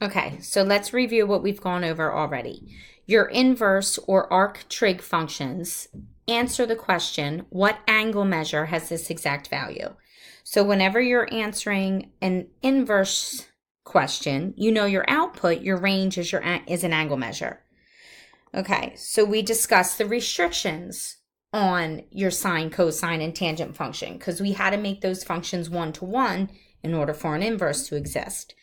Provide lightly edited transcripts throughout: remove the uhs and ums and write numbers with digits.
Okay, so let's review what we've gone over already. Your inverse or arc trig functions answer the question, what angle measure has this exact value? So whenever you're answering an inverse question, you know your output, your range is an angle measure. Okay, so we discussed the restrictions on your sine, cosine, and tangent function because we had to make those functions one-to-one in order for an inverse to exist.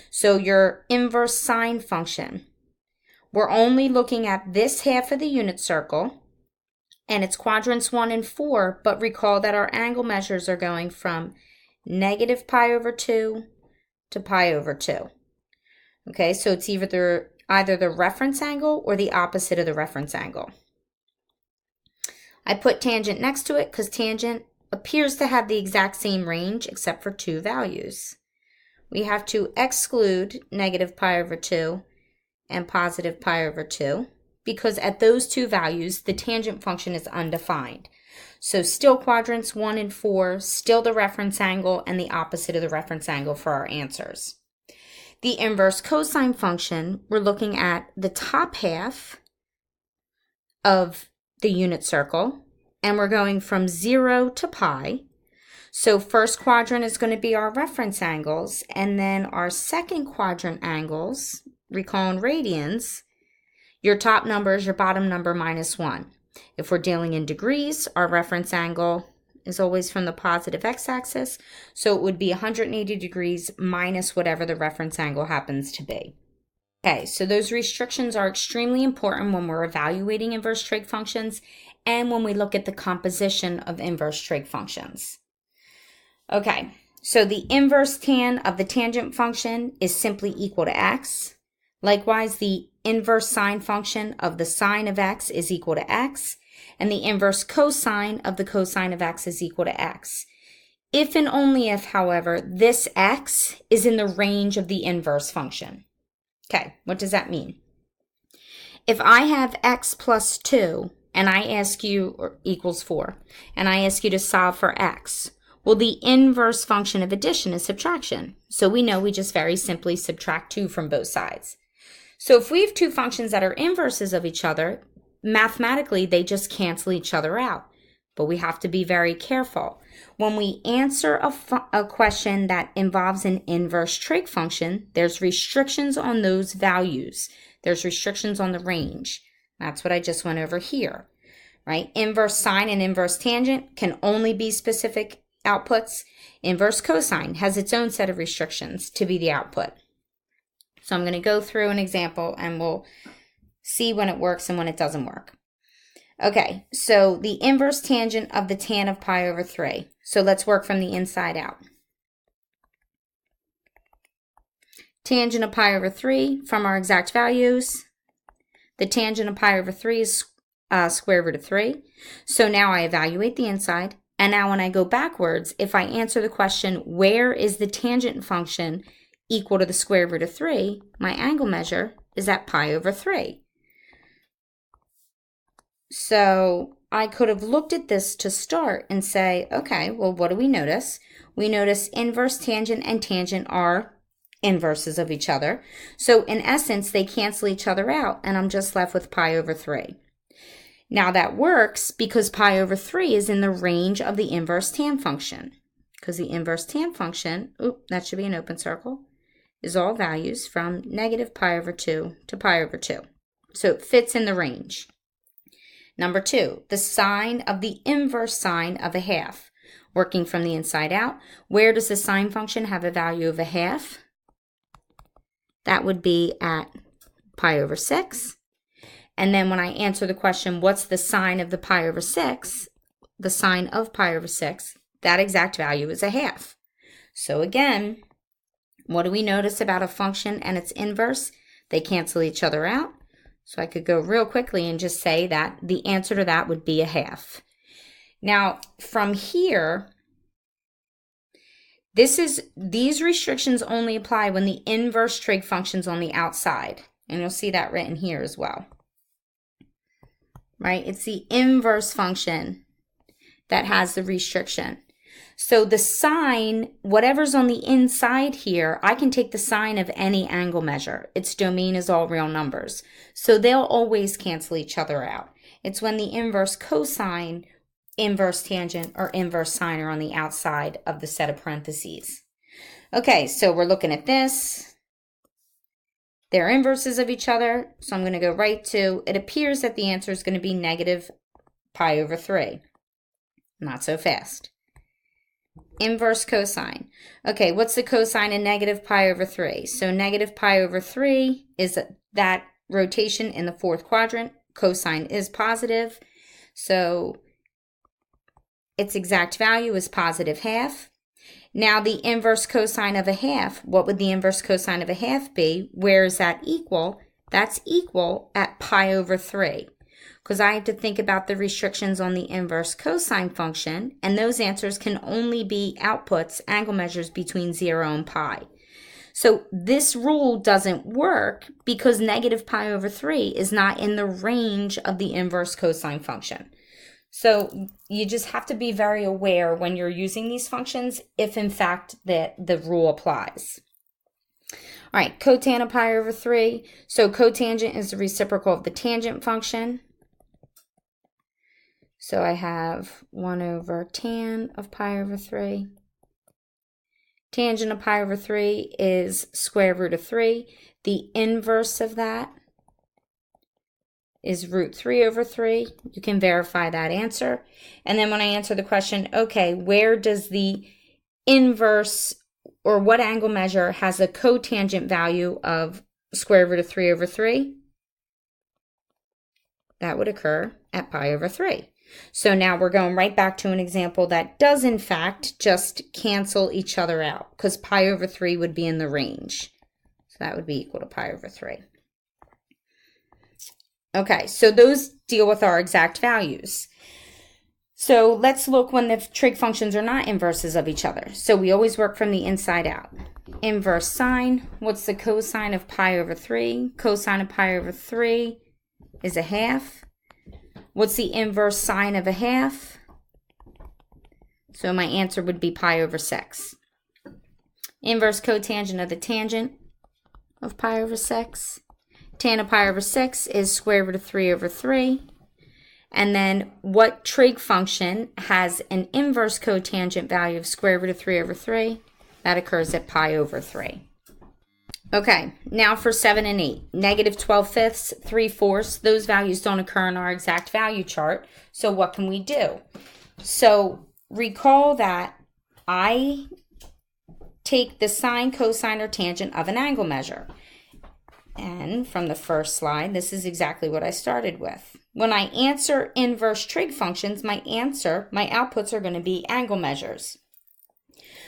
So your inverse sine function, we're only looking at this half of the unit circle, and it's quadrants 1 and 4, but recall that our angle measures are going from negative pi over 2 to pi over 2. Okay, so it's either the reference angle or the opposite of the reference angle. I put tangent next to it because tangent appears to have the exact same range except for two values. We have to exclude negative pi over 2 and positive pi over 2 because at those two values, the tangent function is undefined. So still quadrants 1 and 4, still the reference angle and the opposite of the reference angle for our answers. The inverse cosine function, we're looking at the top half of the unit circle, and we're going from 0 to pi. So first quadrant is going to be our reference angles, and then our second quadrant angles, recall in radians, your top number is your bottom number minus 1. If we're dealing in degrees, our reference angle is always from the positive x-axis, so it would be 180 degrees minus whatever the reference angle happens to be. Okay, so those restrictions are extremely important when we're evaluating inverse trig functions and when we look at the composition of inverse trig functions. Okay, so the inverse tan of the tangent function is simply equal to x. Likewise, the inverse sine function of the sine of x is equal to x, and the inverse cosine of the cosine of x is equal to x. If and only if, however, this x is in the range of the inverse function. Okay, what does that mean? If I have x plus 2 and I ask you, or equals 4, and I ask you to solve for x, well, the inverse function of addition is subtraction. So we know we just very simply subtract 2 from both sides. So if we have two functions that are inverses of each other, mathematically they just cancel each other out. But we have to be very careful. When we answer a question that involves an inverse trig function, there's restrictions on those values. There's restrictions on the range. That's what I just went over here, right? Inverse sine and inverse tangent can only be specific outputs. Inverse cosine has its own set of restrictions to be the output. So I'm going to go through an example and we'll see when it works and when it doesn't work. Okay, so the inverse tangent of the tan of pi over 3. So let's work from the inside out. Tangent of pi over 3 from our exact values. The tangent of pi over 3 is square root of 3. So now I evaluate the inside. And now when I go backwards, if I answer the question, where is the tangent function equal to the square root of 3, my angle measure is at pi over 3. So I could have looked at this to start and say, okay, well, what do we notice? We notice inverse tangent and tangent are inverses of each other. So in essence, they cancel each other out, and I'm just left with pi over 3. Now that works because pi over 3 is in the range of the inverse tan function. Because the inverse tan function, that should be an open circle, is all values from negative pi over 2 to pi over 2. So it fits in the range. Number 2, the sine of the inverse sine of a half. Working from the inside out, where does the sine function have a value of a half? That would be at pi over 6. And then when I answer the question, what's the sine of the pi over 6? The sine of pi over 6, that exact value is a half. So again, what do we notice about a function and its inverse? They cancel each other out. So I could go real quickly and just say that the answer to that would be a half. Now, from here, these restrictions only apply when the inverse trig function's on the outside. And you'll see that written here as well. Right? It's the inverse function that has the restriction. So the sine, whatever's on the inside here, I can take the sine of any angle measure. Its domain is all real numbers. So they'll always cancel each other out. It's when the inverse cosine, inverse tangent, or inverse sine are on the outside of the set of parentheses. Okay, so we're looking at this. They're inverses of each other. So I'm going to go right to, it appears that the answer is going to be negative pi over 3. Not so fast. Inverse cosine. Okay, what's the cosine of negative pi over 3? So negative pi over 3 is that rotation in the fourth quadrant. Cosine is positive. So its exact value is positive half. Now the inverse cosine of a half, what would the inverse cosine of a half be? Where is that equal? That's equal at pi over 3. Because I have to think about the restrictions on the inverse cosine function, and those answers can only be outputs, angle measures between 0 and pi. So this rule doesn't work because negative pi over 3 is not in the range of the inverse cosine function. So you just have to be very aware when you're using these functions if in fact the rule applies. All right, cotan of pi over 3. So cotangent is the reciprocal of the tangent function. So I have 1 over tan of pi over 3. Tangent of pi over 3 is square root of 3. The inverse of that is root 3 over 3. You can verify that answer. And then when I answer the question, okay, where does the inverse or what angle measure has a cotangent value of square root of 3 over 3? That would occur at pi over 3. So now we're going right back to an example that does in fact just cancel each other out because pi over 3 would be in the range. So that would be equal to pi over 3. Okay, so those deal with our exact values. So let's look when the trig functions are not inverses of each other. So we always work from the inside out. Inverse sine, what's the cosine of pi over 3? Cosine of pi over 3 is a half. What's the inverse sine of a half? So my answer would be pi over 6. Inverse cotangent of the tangent of pi over 6. Tan of pi over 6 is square root of 3 over 3. And then what trig function has an inverse cotangent value of square root of 3 over 3? That occurs at pi over 3. Okay, now for 7 and 8. Negative 12/5, 3/4. Those values don't occur in our exact value chart. So what can we do? So recall that I take the sine, cosine, or tangent of an angle measure. And from the first slide, this is exactly what I started with. When I answer inverse trig functions, my outputs are going to be angle measures.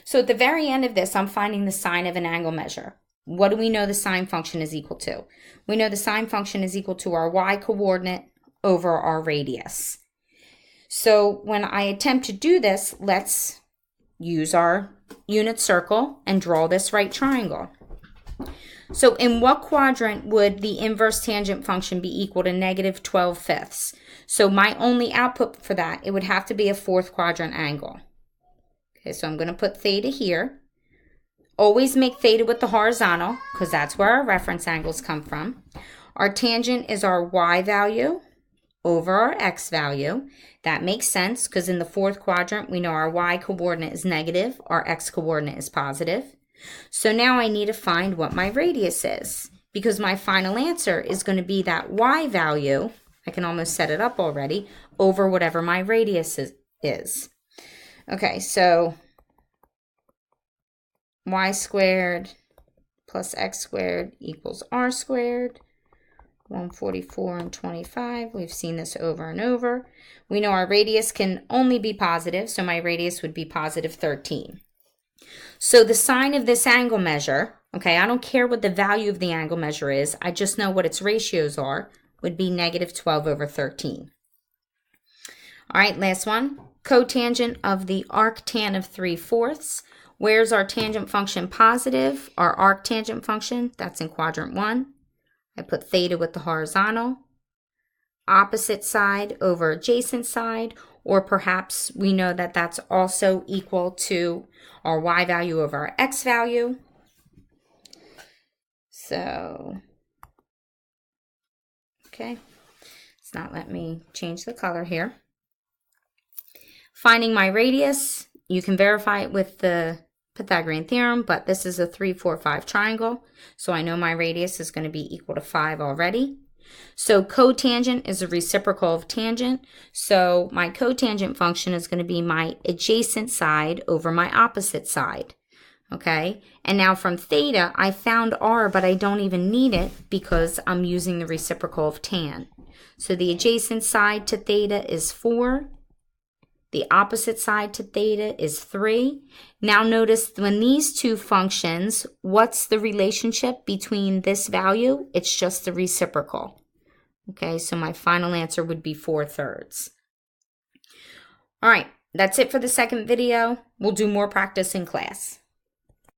So at the very end of this, I'm finding the sine of an angle measure. What do we know the sine function is equal to? We know the sine function is equal to our y coordinate over our radius. So when I attempt to do this, let's use our unit circle and draw this right triangle. So in what quadrant would the inverse tangent function be equal to negative 12/5? So my only output for that, it would have to be a fourth quadrant angle. Okay, so I'm going to put theta here. Always make theta with the horizontal because that's where our reference angles come from. Our tangent is our y value over our x value. That makes sense because in the fourth quadrant, we know our y coordinate is negative, our x coordinate is positive. So now I need to find what my radius is because my final answer is going to be that y value, I can almost set it up already, over whatever my radius is. Okay, so y squared plus x squared equals r squared. 144 and 25. We've seen this over and over. We know our radius can only be positive, so my radius would be positive 13. So the sine of this angle measure, okay, I don't care what the value of the angle measure is, I just know what its ratios are, would be negative 12 over 13. All right, last one. Cotangent of the arctan of 3/4. Where's our tangent function positive? Our arctangent function, that's in quadrant 1. I put theta with the horizontal. Opposite side over adjacent side, or perhaps we know that that's also equal to our y value over our x value. So, okay, it's not letting me change the color here. Finding my radius, you can verify it with the Pythagorean theorem, but this is a 3, 4, 5 triangle, so I know my radius is going to be equal to 5 already. So cotangent is a reciprocal of tangent, so my cotangent function is going to be my adjacent side over my opposite side. Okay, and now from theta, I found r, but I don't even need it because I'm using the reciprocal of tan. So the adjacent side to theta is 4. The opposite side to theta is 3. Now notice when these two functions, what's the relationship between this value? It's just the reciprocal. Okay, so my final answer would be 4/3. All right, that's it for the second video. We'll do more practice in class.